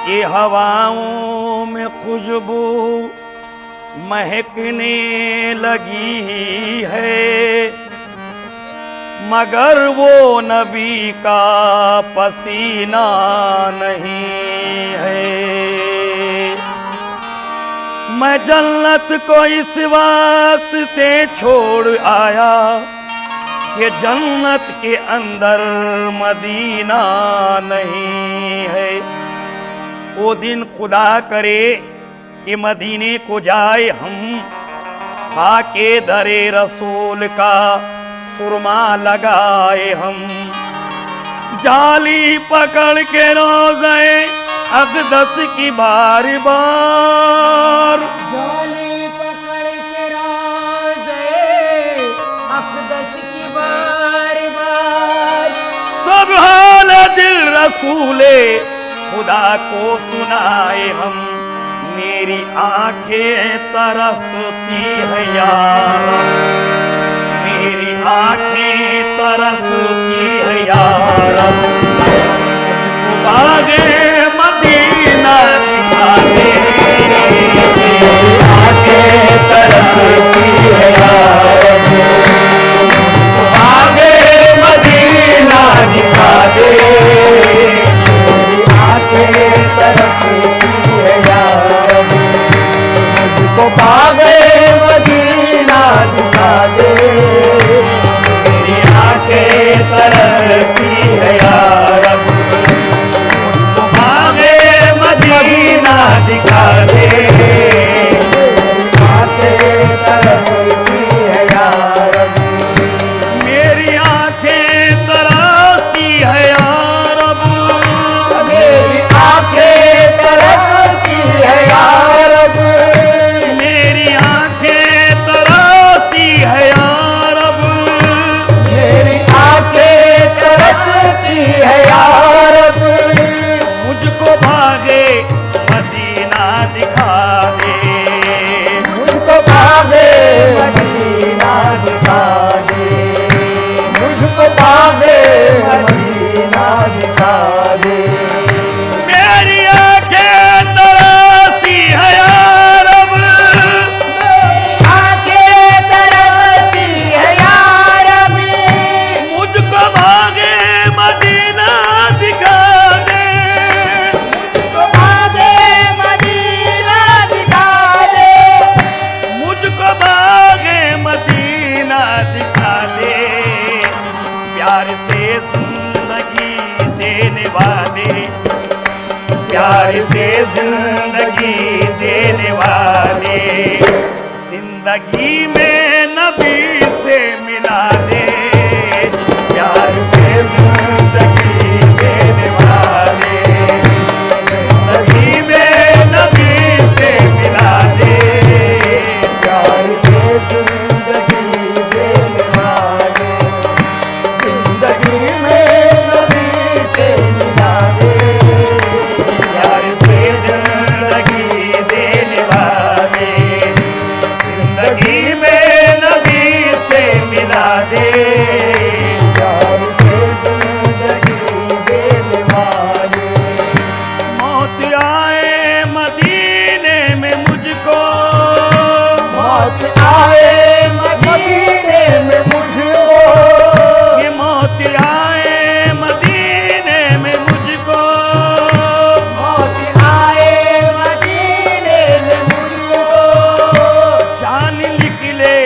ये हवाओं में खुशबू महकने लगी है, मगर वो नबी का पसीना नहीं है। मैं जन्नत को इस वास्ते छोड़ आया कि जन्नत के अंदर मदीना नहीं है। वो दिन खुदा करे कि मदीने को जाए हम, खाके दरे रसूल का सुरमा लगाए हम। जाली पकड़ के रोज़े अक़दस की बार बार, जाली पकड़ के रोज़े अक़दस की बार बार। सुभान दिल रसूले खुदा को सुनाए हम। मेरी आंखें तरसती है यार, मेरी आंखें तरसती है यार। मुझको बागे मदीना दिखा दे, मेरी आंखें तरसती है यार। मुझको बागे मदीना दिखा दे, मेरी आंखें तरसती है यार। मुझको बागे मदीना दिखा दे, मेरी आंखें तरसती है यार। मुझको बागे मदीना दिखा दे, मेरी आंखें तरसती है यार। मेरी आंखें तरसती है यार। मेरी आंखें तरसती है यार। मेरी आंखें तरसती है यार। मेरी आंखें तरसती है यार। मुझको भागे मदीना दिखा दे, मुझको भागे मदीना दिखा दे, मुझको भागे मदीना दिखा दे। मेरी आंखें तरसती है यार। आंखें तरसती है यार। मुझको भागे मदीना दिखा दे, मुझको भागे मदीना दिखा दे। मुझको भागे मदीना दिखा दे। प्यार से जिंदगी देने वाले, प्यार से जिंदगी देने वाले, जिंदगी में नबी से मिला दे। प्यार से जिंदगी देने वाले, जिंदगी में नबी से मिला दे। प्यार से जिंदगी देने वाले, जिंदगी में नबी से मिला दे। प्यार से जिंदगी देने वाले, जिंदगी में नबी से मिला दे। प्यार से जिंदगी देने वाले। मौत आए मदीने में मुझको, मौत आए मदीने में मुझको। ये मौत आए मदीने में मुझको। मौत आए मदीने में मुझको। जान निकले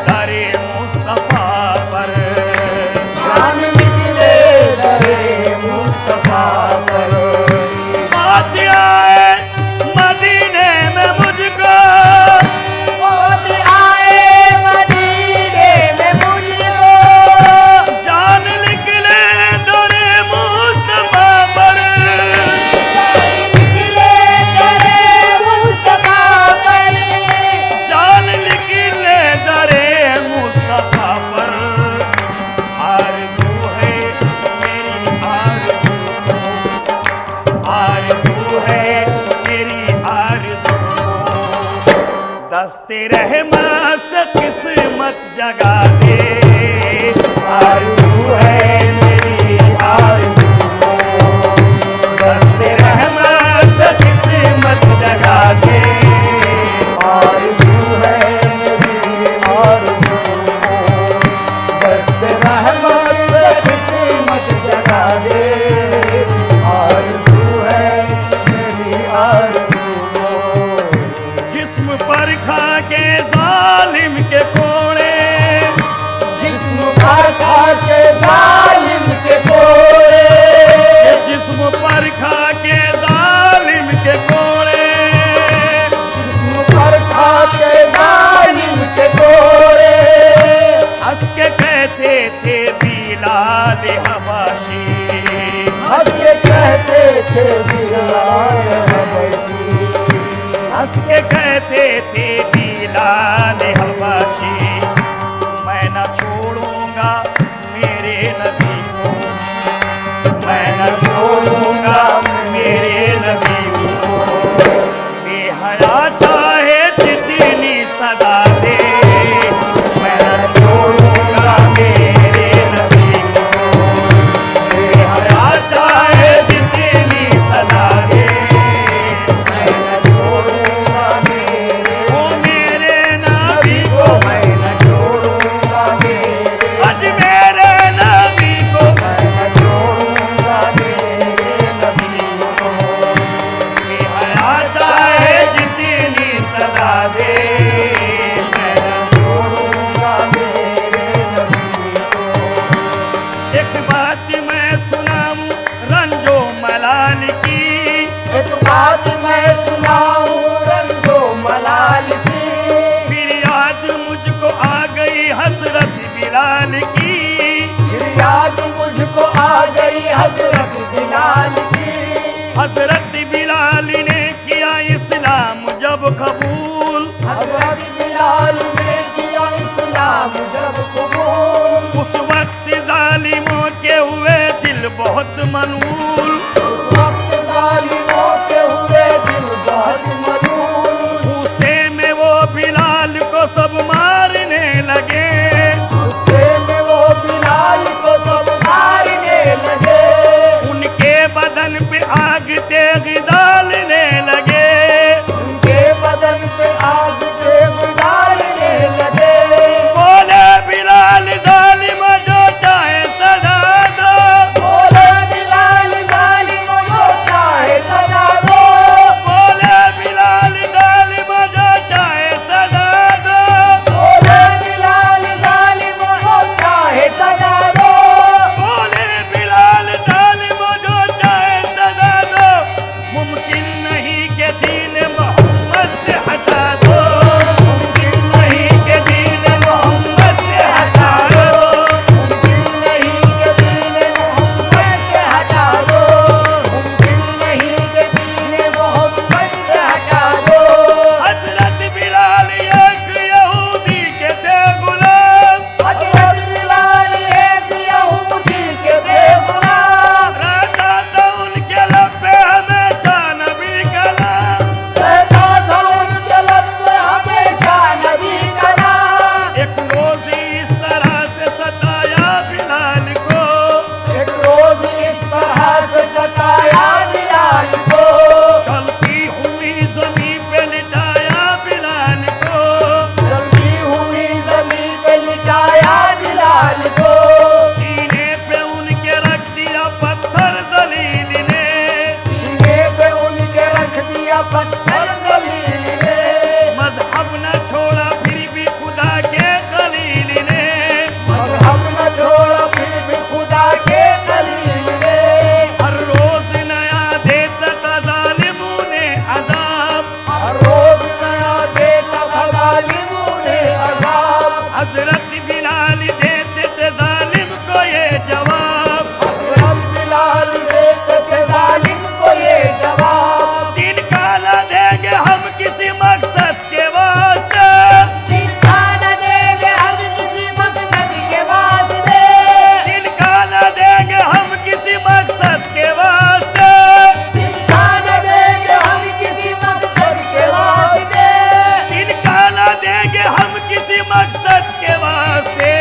दरे मुस्तफा पर, जान निकले दरे मुस्तफा पर। मौत आए मदीने में मुझको। मौत आए मदीने में मुझको। जान निकले दरे मुस्तफा पर, निकले दरे मुस्तफा पर। जान निकले दरे मुस्तफा पर। आरज़ू है मेरी आरज़ू, आरज़ू है मेरी आरज़ू। दस्ते रहमत से किस्मत जगा दे। आरज़ू है मेरी आरज़ू, दस्ते रहमत से बात मैं सुनाऊं रंगो मलाल की। फिर याद मुझको आ गई हजरत बिलाल की। फिर याद मुझको आ गई हजरत बिलाल की। हजरत बिलाल ने किया इस्लाम जब कबूल। हजरत बिलाल ने किया इस्लाम जब कबूल। उस वक्त जालिमों के हुए दिल बहुत मलूल। उस वक्त जालिमों के हुए दिल बहुत मलूल। गुस्से में वो बिलाल को सब मारने लगे। गुस्से में वो बिलाल को सब मारने लगे। उनके बदन पे आग तेग डालने लगे। उनके बदन पे आग तेग डालने लगे। बोले बिलाल जालिम जो चाहे सजा दो। बोले बिलाल जालिम जो चाहे सजा दो। बोले बिलाल जालिम जो चाहे सजा दो। बोले बिलाल जालिम जो चाहे सजा दो। बोले बिलाल जालिम जो चाहे सजा दो। मुमकिन नहीं के दीन मोहम्मद से हटा दो। मुमकिन नहीं के दीन मोहम्मद से हटा दो। मुमकिन नहीं के दीन मोहम्मद से हटा दो। मुमकिन नहीं के दीन मोहम्मद से हटा दो। हजरत बिलाल एक यहूदी के थे गुलाम। हजरत बिलाल एक यहूदी के थे गुलाम। रहता था उनके लब पे हमेशा नबी का नाम। रहता था उनके लब में हमेशा नबी का नाम। एक रोज इस तरह से सताया बिलाल को। एक रोज इस तरह से सताया बिलाल को। चलती हुई जमीन पे लिटाया बिलाल को। जलती हुई जमीन पे लिटाया बिलाल को। सीने पे उनके रख दिया पत्थर जलील ने। सीने पे उनके रख दिया पत्थर जलील ने। मजहब न छोड़ा फिर भी खुदा के खलील ने। मजहब न छोड़ा फिर भी खुदा के खलील ने। हर रोज नया देता था जालिमों ने अजाब। हर रोज नया देता था जालिमों ने अजाब। हजरत बिलाल देते थे जालिम को ये जवाब। हजरत बिलाल देते थे जालिम को ये जवाब। दिन का न देंगे हम किसी मकसद के वास्ते। जिनका न देंगे हम किसी मकसद के वास्ते। जिनका न देंगे हम किसी मकसद के वास्ते। जिनका न देंगे हम किसी मकसद के वास्ते। जिनका न देंगे हम किसी मकसद के वास्ते।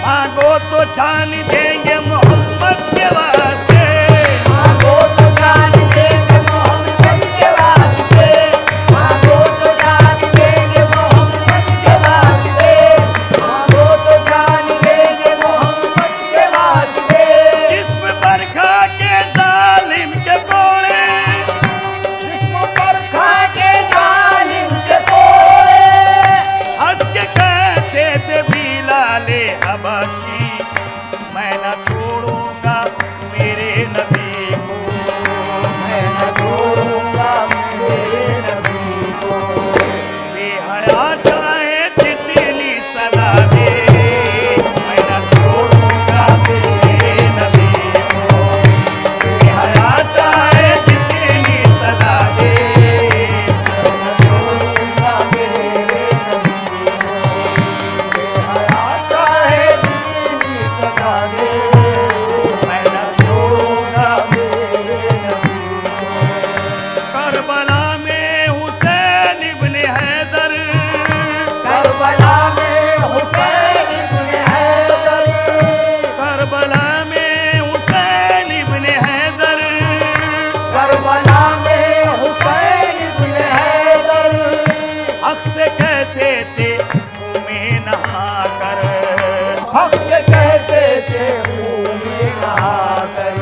मांगो तो जान देंगे मोहम्मद के वास्ते। मांगो तो जान देंगे मोहम्मद के वास्ते। मांगो तो जान देंगे मोहम्मद के वास्ते। मांगो तो जान देंगे मोहम्मद के वास्ते। जिस्म पर खा के जालिम के कोड़े। जिस्म पर खा के जालिम के कोड़े। हंस के कहते थे बिलाले हबशी मैं न छोड़ूंगा मेरे नबी को। मैं न छोड़ूंगा मेरे नबी को। बेहया चाहे जितनी सजा दे मैं न छोड़ूंगा मेरे नबी को। बेहया चाहे जितनी सजा दे मैं न छोड़ूंगा मेरे नबी को। बेहया चाहे जितनी सजा दे मैं न छोड़ूंगा। मेरे नबी को। करबला में हुसैन इब्ने हैदर। करबला में हुसैन इब्ने हैदर। करबला में हुसैन इब्ने हैदर। करबला में हुसैन इब्ने हैदर। हक से कहते थे में नहा कर। हक से कहते थे मुंह में नहा कर।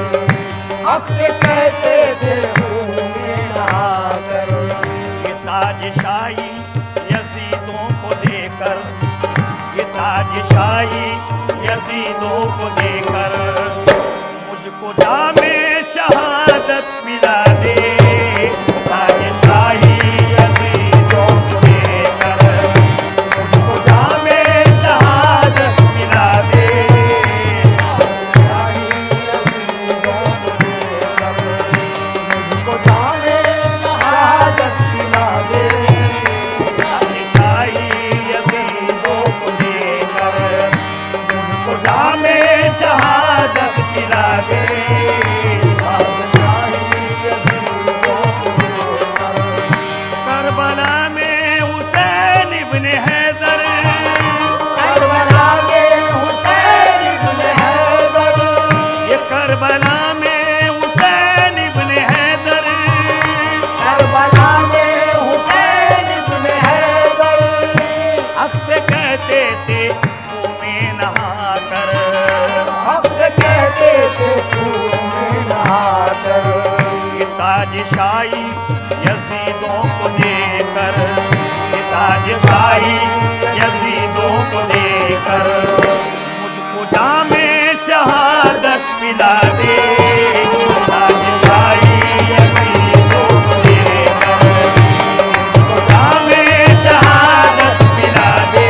हक से कहते थे मुंह में नहा कर। ये ताजशाही यजीदों को देकर। ये ताजशाही यजीदों को देकर मुझको जामे शहादत पिला दे। ताजशाही यजीदों को देकर, ये ताजशाही यजीदों को देकर मुझको जामे शहादत पिला दे। ताजशाही यजीदों को देकर मुझको जामे शहादत पिला दे।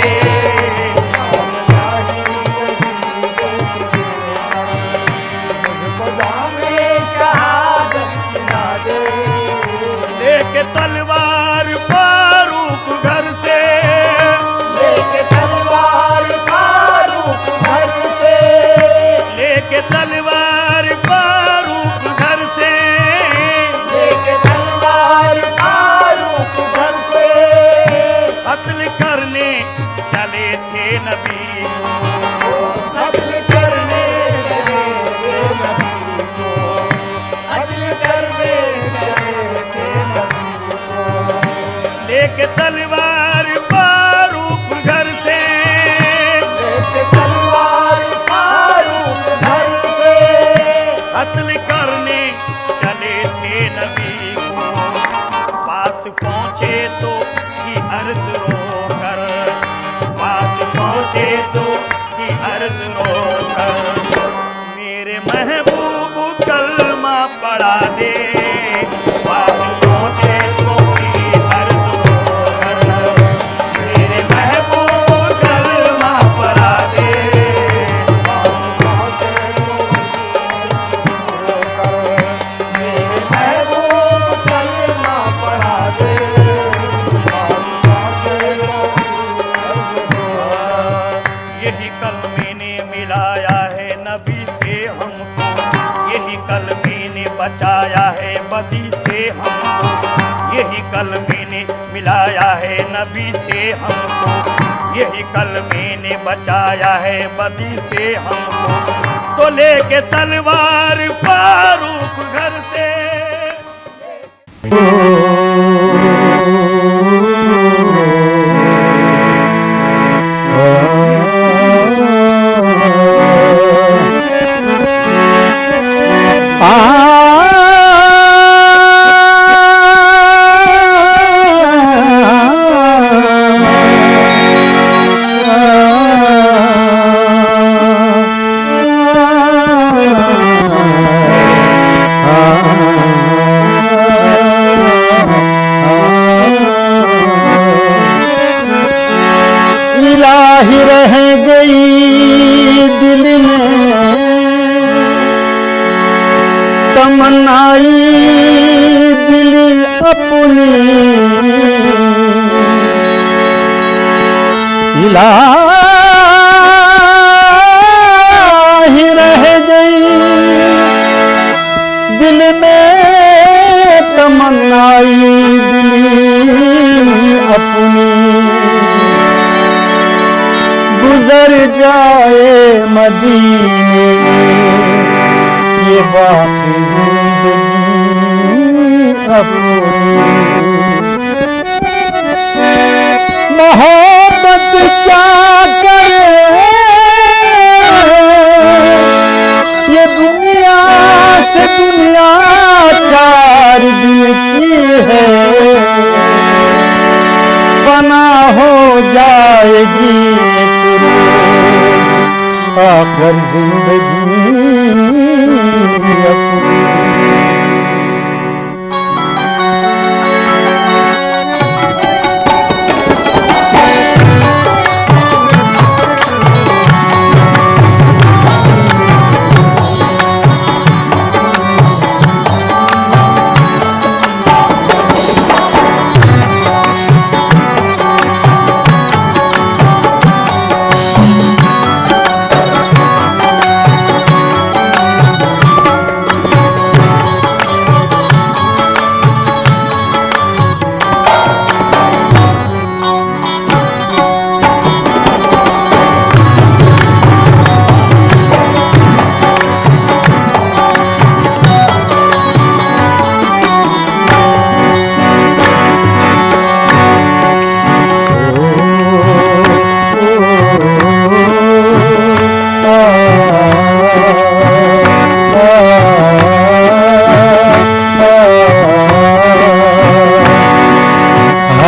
लेके तलवार फारूक घर से, लेके तलवार फारूक घर से, लेके तलवार फारूक घर से, लेके तलवार फारूक घर से कत्ल करने चले थे नबी को, कत्ल करने चले थे नबी को, कत्ल करने चले थे नबी को। लेके तलवार फारूक घर से, लेके तलवार फारूक घर से कत्ल करने चले थे नबी को। पास पहुँचे तो की अर्ज रोकर, पास पहुँचे तो की अर्ज रोकर मेरे महबूब कलमा पढ़ा दे। पास पहुँचे तो की अर्ज रोकर मेरे महबूब कलमा पढ़ा दे। पास पहुँचे तो कर मेरे महबूब कलमा पढ़ा दे। पास पहुँचे यही कलमे ने मिलाया है नबी से हमको, यही कलमे ने बचाया है बदी से हमको, यही कलमे ने मिलाया है नबी से हमको, यही कलमे ने बचाया है बदी से हमको। तो लेके तलवार फारूक घर से। इलाही रह गई दिल में तमन्नाई दिल अपनी, इलाही रह गई दिल में तमन्नाई दिल अपनी। गुजर जाए मदीने ये बाकी जिंदगी अपनी। मोहब्बत क्या करे ये दुनिया से दुनिया चार दिन की है, फना हो जाएगी एक रोज आखिर जिंदगी अपनी।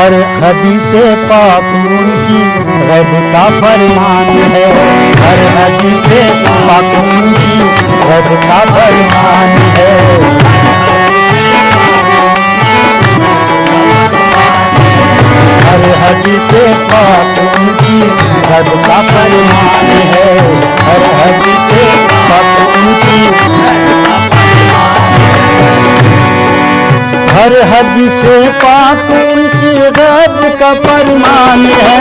हर हदीस पाक उनकी रब का फरमान है, हर हदीस पाक उनकी रब का फरमान है। हर हदीस पाक उनकी रब का फरमान है, हर हदीस पाक उनकी हर हदीस पाक उनकी रब का फरमान है,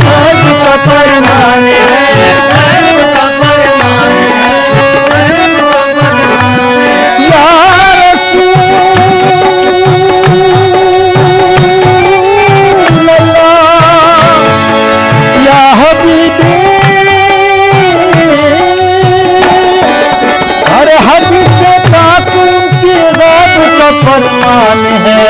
रब का फरमान है, रब का फरमान है। या रसूल अल्लाह या हबीबी, हर हदीस पाक उनकी रब का फरमान है।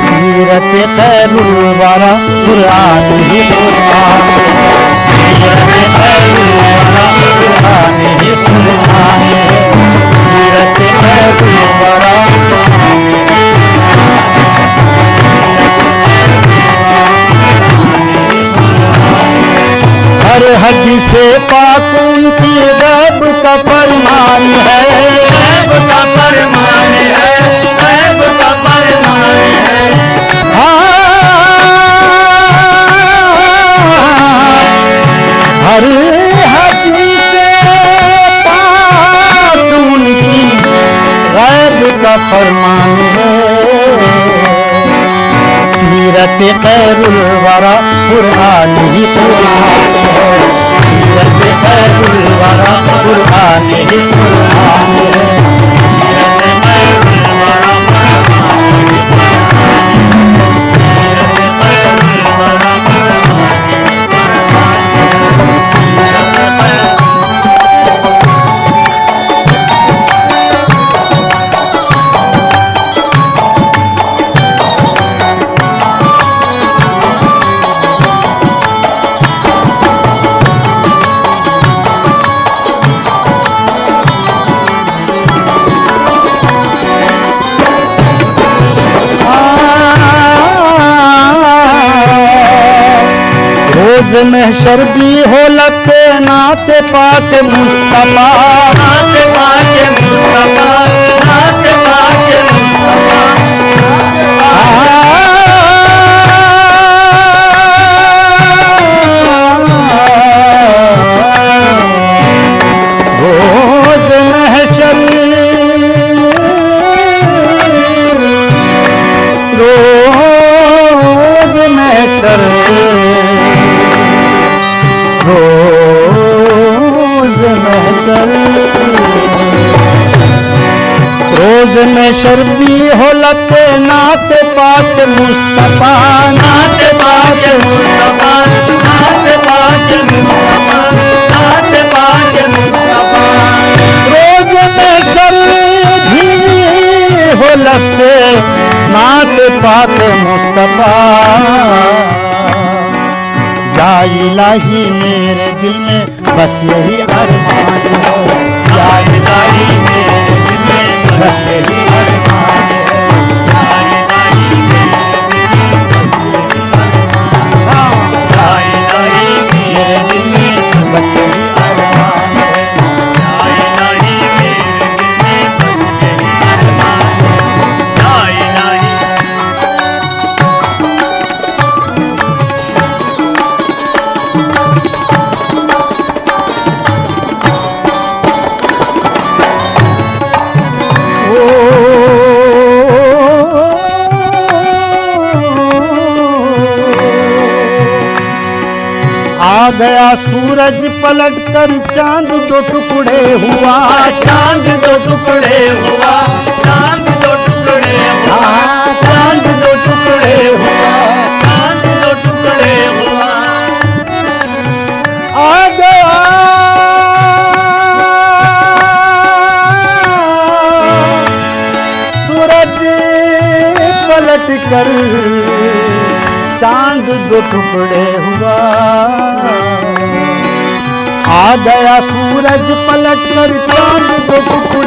सीरत खैरुल वरा कुरान ही कुरान है, सीरत खैरुल वरा कुरान ही कुरान है, सीरत खैरुल वरा हर हदीस पाक उनकी रब का फरमान है, रब का फरमान है, रब का फरमान है। हर हदीस पाक उनकी रब का फरमान है। सीरत खैरुल वरा कुरान ही कुरान है, सीरत खैरुल वरा कुरान ही कुरान है, सीरत खैरुल वरा कुरान ही कुरान है, सीरत खैरुल वरा कुरान ही रोज़ महशर भी हो लते नाते पाक मुस्तफा, नाते पाक मुस्तफा, नाते पाक मुस्तफा। रोज़ महशर रोज़ महशर रोज़ महशर रोज़ महशर भी हो लते नाते पाक मुस्तफा, नाते पाक मुस्तफा, नाते पाक मुस्तफा, नाते पाक मुस्तफा। रोज़ महशर भी हो लते नाते पाक मुस्तफा। या इलाही मेरे दिल में बस यही अरमान है, या इलाही मेरे दिल में बस यही अरमान है, या इलाही मेरे दिल में बस यही अरमान है, या इलाही मेरे दिल में बस यही अरमान है, या इलाही मेरे दिल में बस यही अरमान है, या इलाही। आ गया सूरज पलट कर चांद दो टुकड़े हुआ, चांद दो टुकड़े हुआ, चांद दो टुकड़े हुआ, चांद दो टुकड़े हुआ, चांद दो टुकड़े हुआ। आ गया सूरज पलट कर चांद दो टुकड़े हुआ। आ गया सूरज पलट कर चांद दो टुकड़े